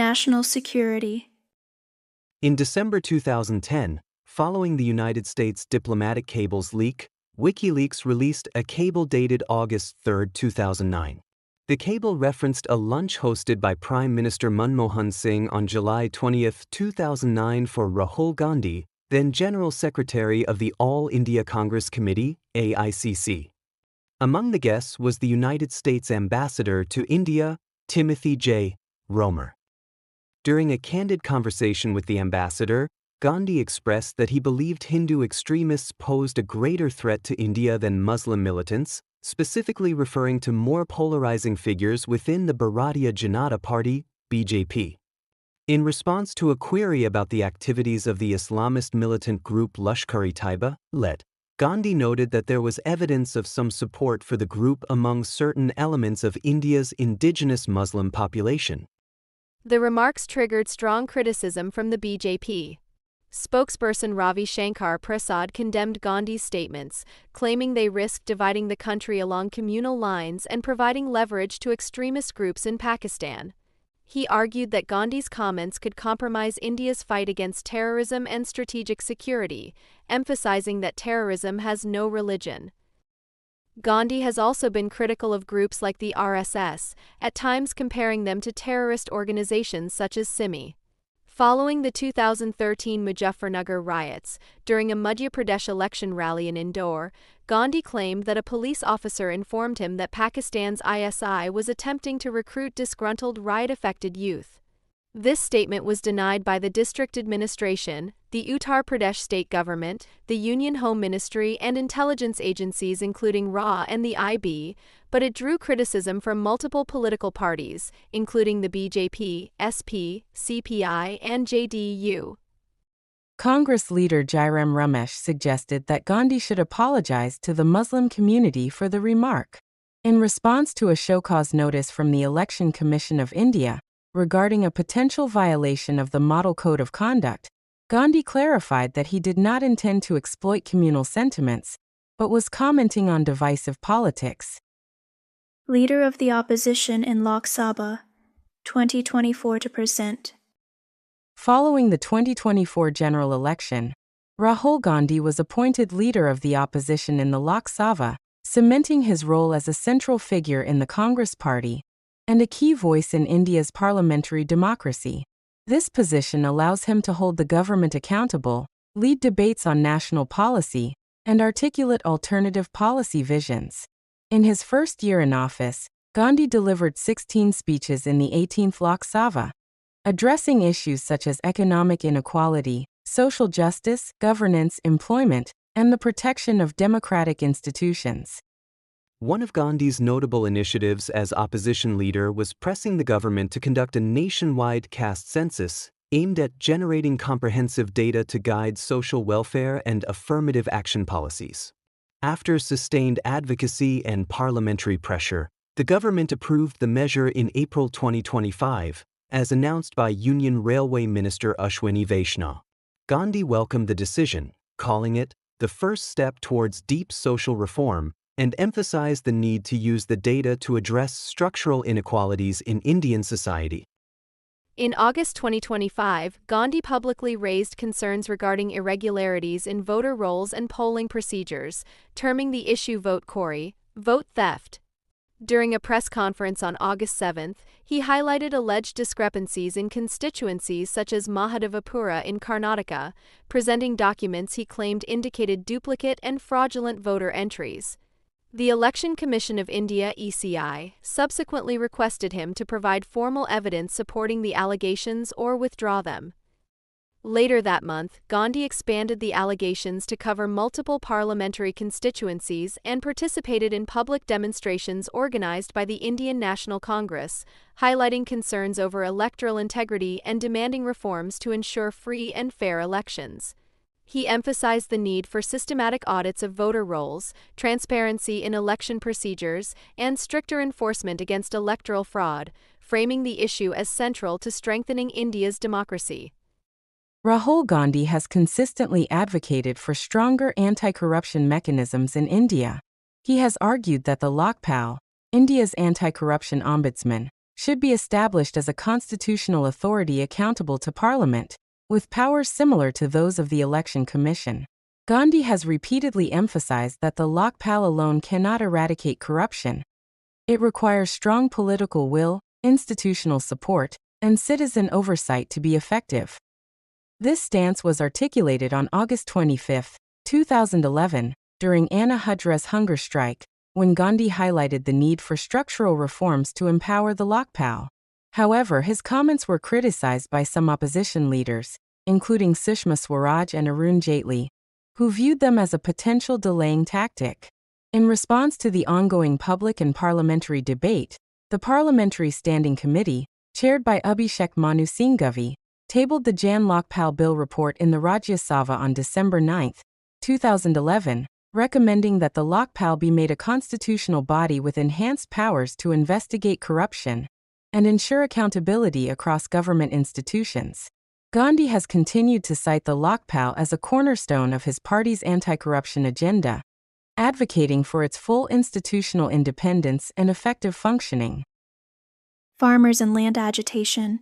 National security. In December 2010, following the United States diplomatic cables leak, WikiLeaks released a cable dated August 3, 2009. The cable referenced a lunch hosted by Prime Minister Manmohan Singh on July 20, 2009 for Rahul Gandhi, then General Secretary of the All India Congress Committee, AICC. Among the guests was the United States Ambassador to India, Timothy J. Romer. During a candid conversation with the ambassador, Gandhi expressed that he believed Hindu extremists posed a greater threat to India than Muslim militants, specifically referring to more polarizing figures within the Bharatiya Janata Party, BJP. In response to a query about the activities of the Islamist militant group Lashkar-e-Taiba, LET, Gandhi noted that there was evidence of some support for the group among certain elements of India's indigenous Muslim population. The remarks triggered strong criticism from the BJP. Spokesperson Ravi Shankar Prasad condemned Gandhi's statements, claiming they risk dividing the country along communal lines and providing leverage to extremist groups in Pakistan. He argued that Gandhi's comments could compromise India's fight against terrorism and strategic security, emphasizing that terrorism has no religion. Gandhi has also been critical of groups like the RSS, at times comparing them to terrorist organizations such as Simi. Following the 2013 Muzaffarnagar riots, during a Madhya Pradesh election rally in Indore, Gandhi claimed that a police officer informed him that Pakistan's ISI was attempting to recruit disgruntled riot-affected youth. This statement was denied by the district administration, the Uttar Pradesh state government, the Union Home Ministry, and intelligence agencies including RA and the IB, but it drew criticism from multiple political parties, including the BJP, SP, CPI, and JDU. Congress leader Jairam Ramesh suggested that Gandhi should apologize to the Muslim community for the remark. In response to a show-cause notice from the Election Commission of India regarding a potential violation of the Model Code of Conduct, Gandhi clarified that he did not intend to exploit communal sentiments, but was commenting on divisive politics. Leader of the opposition in Lok Sabha, 2024 to present. Following the 2024 general election, Rahul Gandhi was appointed leader of the opposition in the Lok Sabha, cementing his role as a central figure in the Congress party and a key voice in India's parliamentary democracy. This position allows him to hold the government accountable, lead debates on national policy, and articulate alternative policy visions. In his first year in office, Gandhi delivered 16 speeches in the 18th Lok Sabha, addressing issues such as economic inequality, social justice, governance, employment, and the protection of democratic institutions. One of Gandhi's notable initiatives as opposition leader was pressing the government to conduct a nationwide caste census aimed at generating comprehensive data to guide social welfare and affirmative action policies. After sustained advocacy and parliamentary pressure, the government approved the measure in April 2025, as announced by Union Railway Minister Ashwini Vaishnaw. Gandhi welcomed the decision, calling it the first step towards deep social reform, and emphasized the need to use the data to address structural inequalities in Indian society. In August 2025, Gandhi publicly raised concerns regarding irregularities in voter rolls and polling procedures, terming the issue vote chori, vote theft. During a press conference on August 7, he highlighted alleged discrepancies in constituencies such as Mahadevapura in Karnataka, presenting documents he claimed indicated duplicate and fraudulent voter entries. The Election Commission of India (ECI) subsequently requested him to provide formal evidence supporting the allegations or withdraw them. Later that month, Gandhi expanded the allegations to cover multiple parliamentary constituencies and participated in public demonstrations organized by the Indian National Congress, highlighting concerns over electoral integrity and demanding reforms to ensure free and fair elections. He emphasized the need for systematic audits of voter rolls, transparency in election procedures, and stricter enforcement against electoral fraud, framing the issue as central to strengthening India's democracy. Rahul Gandhi has consistently advocated for stronger anti-corruption mechanisms in India. He has argued that the Lokpal, India's anti-corruption ombudsman, should be established as a constitutional authority accountable to Parliament, with powers similar to those of the Election Commission. Gandhi has repeatedly emphasized that the Lokpal alone cannot eradicate corruption. It requires strong political will, institutional support, and citizen oversight to be effective. This stance was articulated on August 25, 2011, during Anna Hudra's hunger strike, when Gandhi highlighted the need for structural reforms to empower the Lokpal. However, his comments were criticized by some opposition leaders, including Sushma Swaraj and Arun Jaitley, who viewed them as a potential delaying tactic. In response to the ongoing public and parliamentary debate, the Parliamentary Standing Committee, chaired by Abhishek Manu Singhvi, tabled the Jan Lokpal Bill report in the Rajya Sabha on December 9, 2011, recommending that the Lokpal be made a constitutional body with enhanced powers to investigate corruption and ensure accountability across government institutions. Gandhi has continued to cite the Lokpal as a cornerstone of his party's anti-corruption agenda, advocating for its full institutional independence and effective functioning. Farmers and land agitation.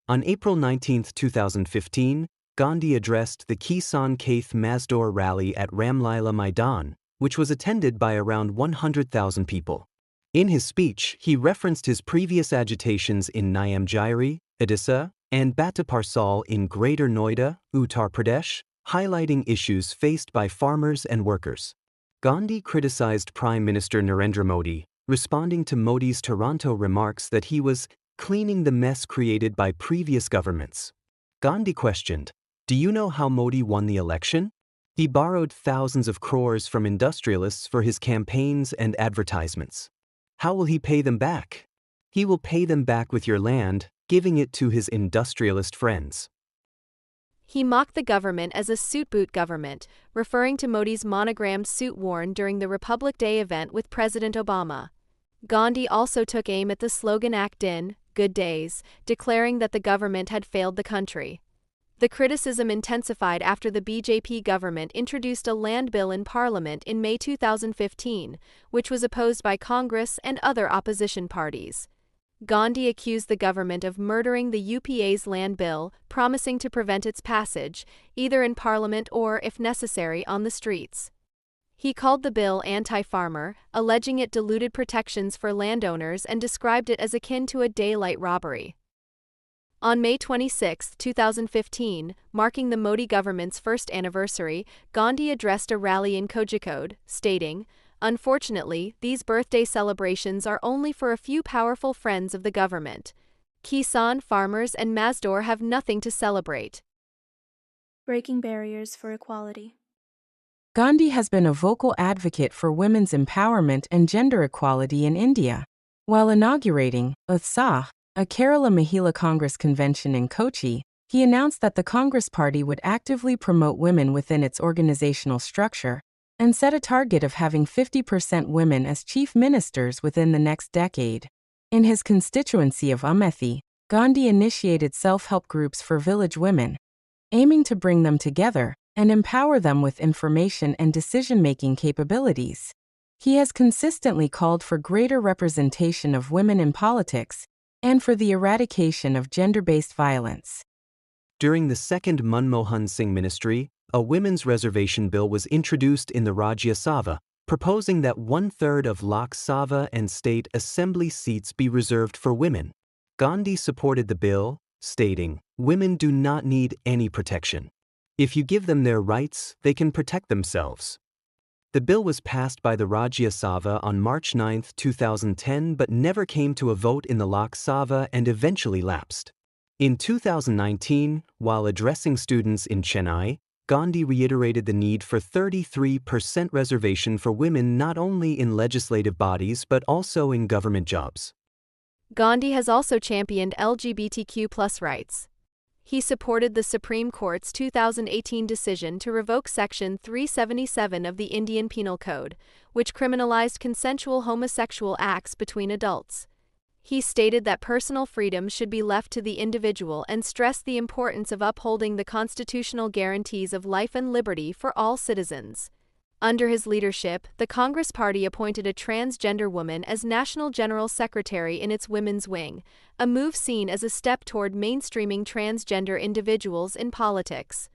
On April 19, 2015, Gandhi addressed the Kisan Kaith Mazdoor rally at Ramlila Maidan, which was attended by around 100,000 people. In his speech, he referenced his previous agitations in Nyamjiri, Odisha, and Bataparsal in Greater Noida, Uttar Pradesh, highlighting issues faced by farmers and workers. Gandhi criticized Prime Minister Narendra Modi, responding to Modi's Toronto remarks that he was cleaning the mess created by previous governments. Gandhi questioned, "Do you know how Modi won the election? He borrowed thousands of crores from industrialists for his campaigns and advertisements. How will he pay them back? He will pay them back with your land, giving it to his industrialist friends." He mocked the government as a suit boot government, referring to Modi's monogrammed suit worn during the Republic Day event with President Obama. Gandhi also took aim at the slogan Act In, Good Days, declaring that the government had failed the country. The criticism intensified after the BJP government introduced a land bill in Parliament in May 2015, which was opposed by Congress and other opposition parties. Gandhi accused the government of murdering the UPA's land bill, promising to prevent its passage, either in Parliament or, if necessary, on the streets. He called the bill anti-farmer, alleging it diluted protections for landowners and described it as akin to a daylight robbery. On May 26, 2015, marking the Modi government's first anniversary, Gandhi addressed a rally in Kozhikode, stating, "Unfortunately, these birthday celebrations are only for a few powerful friends of the government. Kisan, farmers, and Mazdoor have nothing to celebrate." Breaking barriers for equality. Gandhi has been a vocal advocate for women's empowerment and gender equality in India. While inaugurating Utsah, a Kerala Mahila Congress convention in Kochi, he announced that the Congress Party would actively promote women within its organizational structure and set a target of having 50% women as chief ministers within the next decade. In his constituency of Amethi, Gandhi initiated self-help groups for village women, aiming to bring them together and empower them with information and decision-making capabilities. He has consistently called for greater representation of women in politics and for the eradication of gender-based violence. During the second Manmohan Singh ministry, a women's reservation bill was introduced in the Rajya Sabha, proposing that 1/3 of Lok Sabha and state assembly seats be reserved for women. Gandhi supported the bill, stating, "Women do not need any protection. If you give them their rights, they can protect themselves." The bill was passed by the Rajya Sabha on March 9, 2010 but never came to a vote in the Lok Sabha and eventually lapsed. In 2019, while addressing students in Chennai, Gandhi reiterated the need for 33% reservation for women not only in legislative bodies but also in government jobs. Gandhi has also championed LGBTQ+ rights. He supported the Supreme Court's 2018 decision to revoke Section 377 of the Indian Penal Code, which criminalized consensual homosexual acts between adults. He stated that personal freedom should be left to the individual and stressed the importance of upholding the constitutional guarantees of life and liberty for all citizens. Under his leadership, the Congress Party appointed a transgender woman as National General Secretary in its women's wing, a move seen as a step toward mainstreaming transgender individuals in politics.